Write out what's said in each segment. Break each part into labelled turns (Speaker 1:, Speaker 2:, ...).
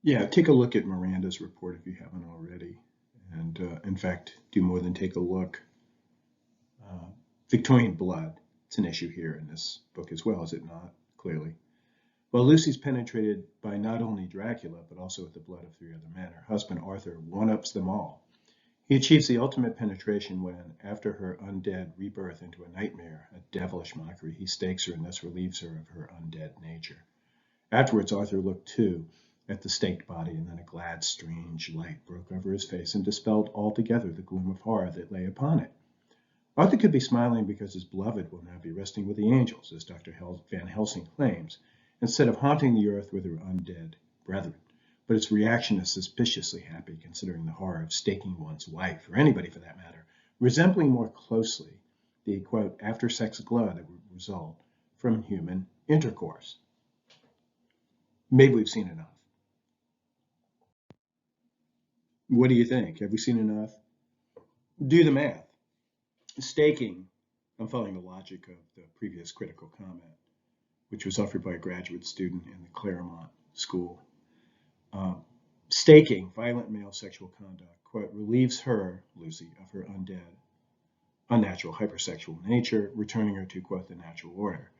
Speaker 1: Yeah, take a look at Miranda's report if you haven't already. And in fact, do more than take a look. Victorian blood, it's an issue here in this book as well, is it not? Clearly. Well, Lucy's penetrated by not only Dracula, but also with the blood of 3 other men. Her husband, Arthur, one-ups them all. He achieves the ultimate penetration when, after her undead rebirth into a nightmare, a devilish mockery, he stakes her and thus relieves her of her undead nature. Afterwards, Arthur looked too at the staked body, and then a glad, strange light broke over his face and dispelled altogether the gloom of horror that lay upon it. Arthur could be smiling because his beloved will now be resting with the angels, as Dr. Van Helsing claims, instead of haunting the earth with her undead brethren. But its reaction is suspiciously happy, considering the horror of staking one's wife, or anybody for that matter, resembling more closely the, quote, after-sex glow that would result from human intercourse. Maybe we've seen enough. What do you think? Have we seen enough? Do the math. Staking, I'm following the logic of the previous critical comment, which was offered by a graduate student in the Claremont School. Staking, violent male sexual conduct, quote, relieves her, Lucy, of her undead, unnatural hypersexual nature, returning her to, quote, the natural order.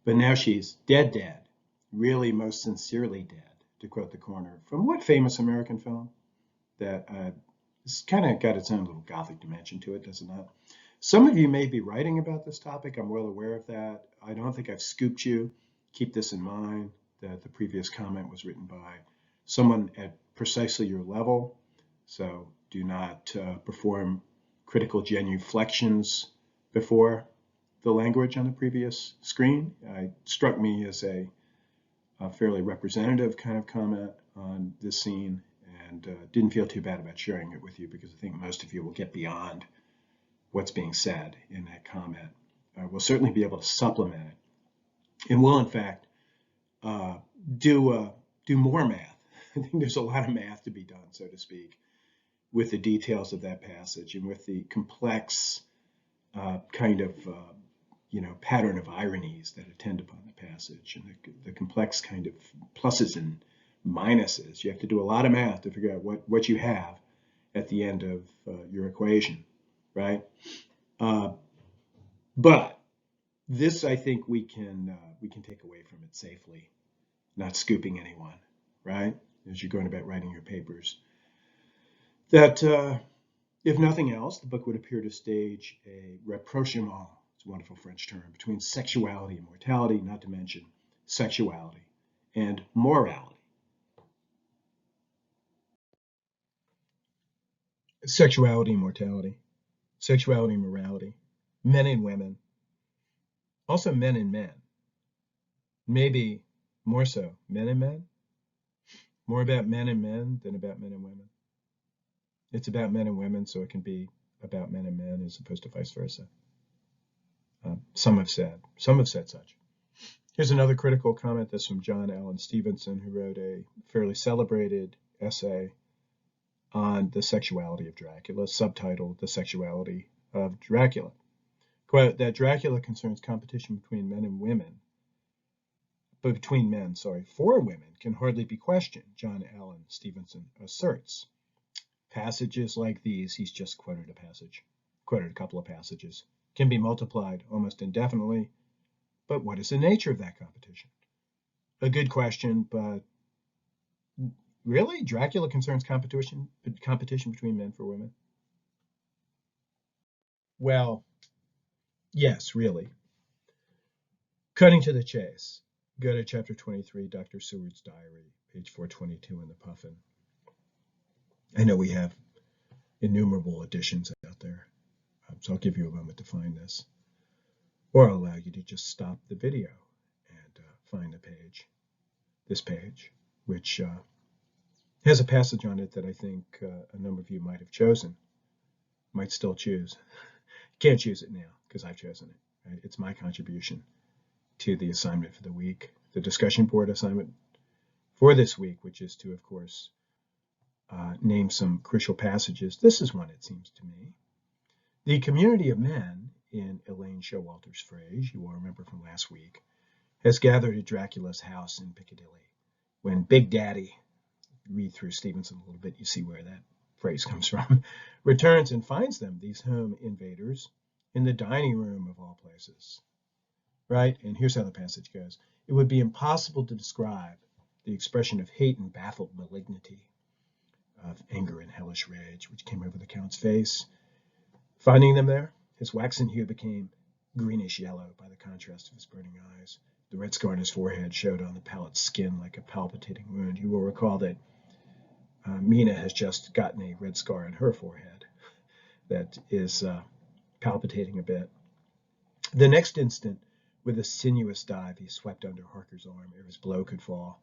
Speaker 1: But now she's dead, really most sincerely dead, to quote the corner from what famous American film? That it's kind of got its own little gothic dimension to it, does it not? Some of you may be writing about this topic. I'm well aware of that. I don't think I've scooped you. Keep this in mind, that the previous comment was written by someone at precisely your level. So do not perform critical genuflections before the language on the previous screen. It struck me as a fairly representative kind of comment on this scene, and didn't feel too bad about sharing it with you because I think most of you will get beyond what's being said in that comment. We'll certainly be able to supplement it, and will in fact do more math. I think there's a lot of math to be done, so to speak, with the details of that passage and with the complex kind of pattern of ironies that attend upon the passage, and the complex kind of pluses and minuses. You have to do a lot of math to figure out what you have at the end of your equation, right? But this, I think, we can take away from it safely, not scooping anyone, right? As you're going about writing your papers, that if nothing else, the book would appear to stage a rapprochement, it's a wonderful French term, between sexuality and mortality, not to mention sexuality and morality. Sexuality and mortality, sexuality and morality, men and women, also men and men, maybe more so men and men, more about men and men than about men and women. It's about men and women, so it can be about men and men as opposed to vice versa. Some have said such. Here's another critical comment. That's from John Allen Stevenson, who wrote a fairly celebrated essay on the sexuality of Dracula, subtitled The Sexuality of Dracula. Quote, that Dracula concerns competition between men and women, but between men, for women can hardly be questioned, John Allen Stevenson asserts. Passages like these, he's just quoted a couple of passages, can be multiplied almost indefinitely. But what is the nature of that competition? A good question, but really, Dracula concerns competition between men for women? Well, yes, really. Cutting to the chase, go to chapter 23, Dr. Seward's diary, page 422 in the Puffin. I know we have innumerable editions out there, so I'll give you a moment to find this. Or I'll allow you to just stop the video and find the page, this page, which has a passage on it that I think a number of you might have chosen, might still choose. Can't choose it now because I've chosen it. Right? It's my contribution to the assignment for the week, the discussion board assignment for this week, which is to, of course, name some crucial passages. This is one, it seems to me. The community of men, in Elaine Showalter's phrase, you will remember from last week, has gathered at Dracula's house in Piccadilly when Big Daddy, read through Stevenson a little bit, you see where that phrase comes from, returns and finds them, these home invaders, in the dining room of all places, right? And here's how the passage goes. It would be impossible to describe the expression of hate and baffled malignity, of anger and hellish rage, which came over the Count's face. Finding them there, his waxen hue became greenish yellow by the contrast of his burning eyes. The red scar on his forehead showed on the pallid skin like a palpitating wound. You will recall that Mina has just gotten a red scar on her forehead that is palpitating a bit. The next instant, with a sinuous dive, he swept under Harker's arm ere his blow could fall,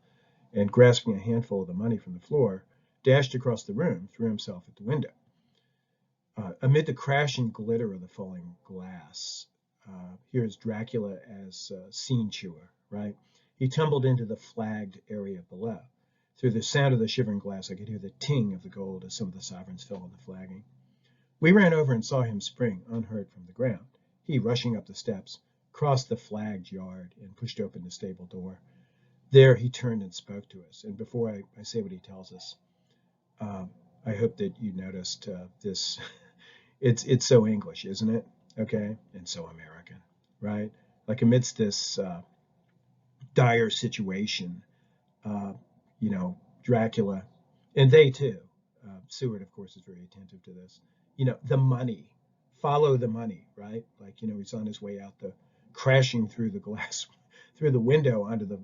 Speaker 1: and grasping a handful of the money from the floor, dashed across the room, threw himself at the window. Amid the crashing glitter of the falling glass, here's Dracula as scene chewer, right? He tumbled into the flagged area below. Through the sound of the shivering glass, I could hear the ting of the gold as some of the sovereigns fell on the flagging. We ran over and saw him spring, unhurt, from the ground. He, rushing up the steps, crossed the flagged yard and pushed open the stable door. There he turned and spoke to us. And before I say what he tells us, I hope that you noticed this. It's so English, isn't it? Okay, and so American, right? Like amidst this dire situation, Dracula, and they too. Seward, of course, is very attentive to this. The money, follow the money, right? Like, he's on his way out, crashing through the glass, through the window onto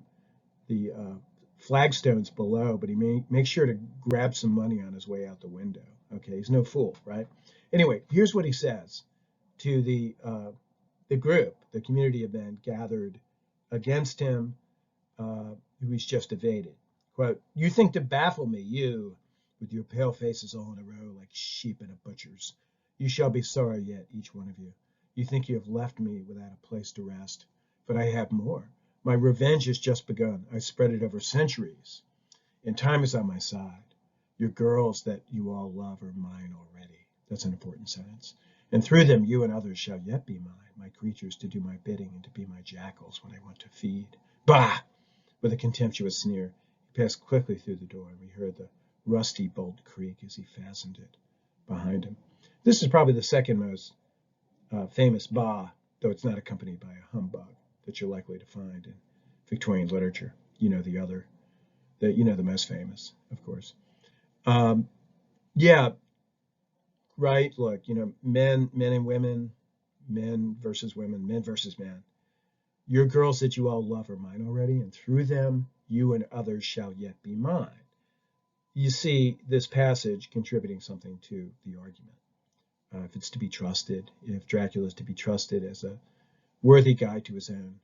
Speaker 1: the flagstones below, but he makes sure to grab some money on his way out the window. Okay, he's no fool, right? Anyway, here's what he says to the group, the community of men gathered against him, who he's just evaded. Quote, "You think to baffle me, you, with your pale faces all in a row like sheep in a butcher's. You shall be sorry yet, each one of you. You think you have left me without a place to rest, but I have more. My revenge has just begun. I spread it over centuries, and time is on my side. Your girls that you all love are mine already." That's an important sentence. "And through them you and others shall yet be mine, my creatures to do my bidding and to be my jackals when I want to feed." Bah! With a contemptuous sneer, he passed quickly through the door, and we heard the rusty bolt creak as he fastened it behind him. This is probably the second most famous bah, though it's not accompanied by a humbug, that you're likely to find in Victorian literature. The most famous, of course. Yeah, right. Look, men and women, men versus women, men versus men. Your girls that you all love are mine already, and through them you and others shall yet be mine. You see this passage contributing something to the argument. If it's to be trusted, if Dracula is to be trusted as a worthy guide to his own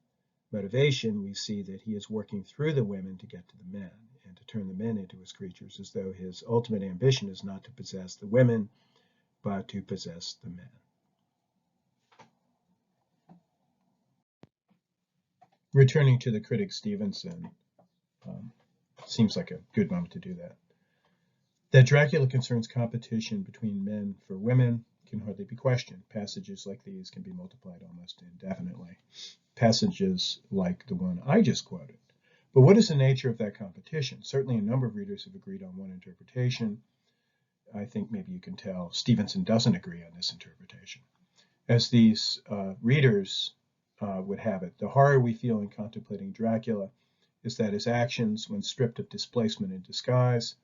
Speaker 1: motivation, we see that he is working through the women to get to the men and to turn the men into his creatures, as though his ultimate ambition is not to possess the women, but to possess the men. Returning to the critic Stevenson, seems like a good moment to do that. That Dracula concerns competition between men for women can hardly be questioned. Passages like these can be multiplied almost indefinitely. Passages like the one I just quoted. But what is the nature of that competition? Certainly a number of readers have agreed on one interpretation. I think maybe you can tell Stevenson doesn't agree on this interpretation. As these readers would have it, the horror we feel in contemplating Dracula is that his actions, when stripped of displacement and disguise,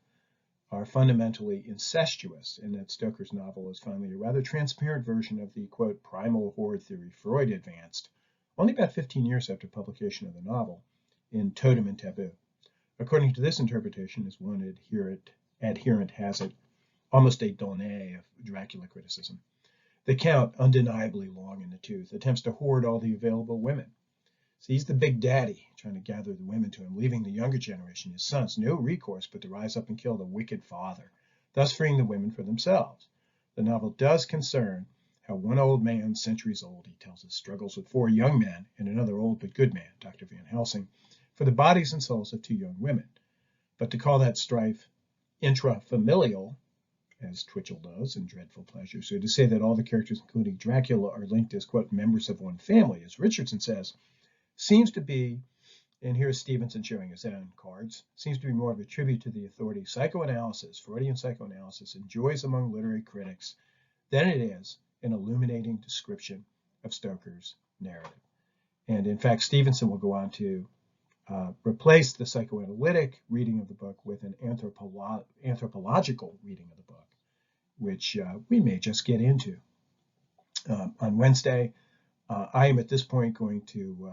Speaker 1: are fundamentally incestuous, and that Stoker's novel is finally a rather transparent version of the, quote, primal horde theory Freud advanced only about 15 years after publication of the novel in Totem and Taboo. According to this interpretation, as one adherent has it, almost a donné of Dracula criticism, the Count, undeniably long in the tooth, attempts to hoard all the available women. So he's the big daddy, trying to gather the women to him, leaving the younger generation, his sons, no recourse but to rise up and kill the wicked father, thus freeing the women for themselves. The novel does concern how one old man, centuries old, he tells us, struggles with 4 young men and another old but good man, Dr. Van Helsing, for the bodies and souls of 2 young women. But to call that strife intrafamilial, as Twitchell does in Dreadful Pleasures, or to say that all the characters, including Dracula, are linked as, quote, members of one family, as Richardson says, seems to be and here's Stevenson showing his own cards, seems to be more of a tribute to the authority psychoanalysis, Freudian psychoanalysis, enjoys among literary critics than it is an illuminating description of Stoker's narrative. And in fact, Stevenson will go on to replace the psychoanalytic reading of the book with an anthropological reading of the book, which we may just get into. On Wednesday, I am at this point going to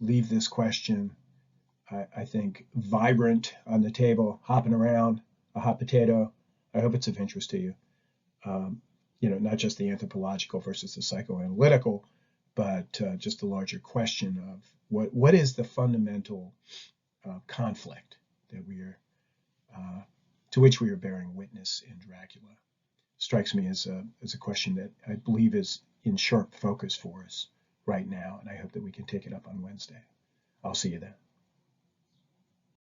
Speaker 1: leave this question, I think, vibrant on the table, hopping around, a hot potato. I hope it's of interest to you. Not just the anthropological versus the psychoanalytical, but just the larger question of what is the fundamental conflict that we are to which we are bearing witness in Dracula. Strikes me as a question that I believe is in sharp focus for us right now, and I hope that we can take it up on Wednesday. I'll see you then.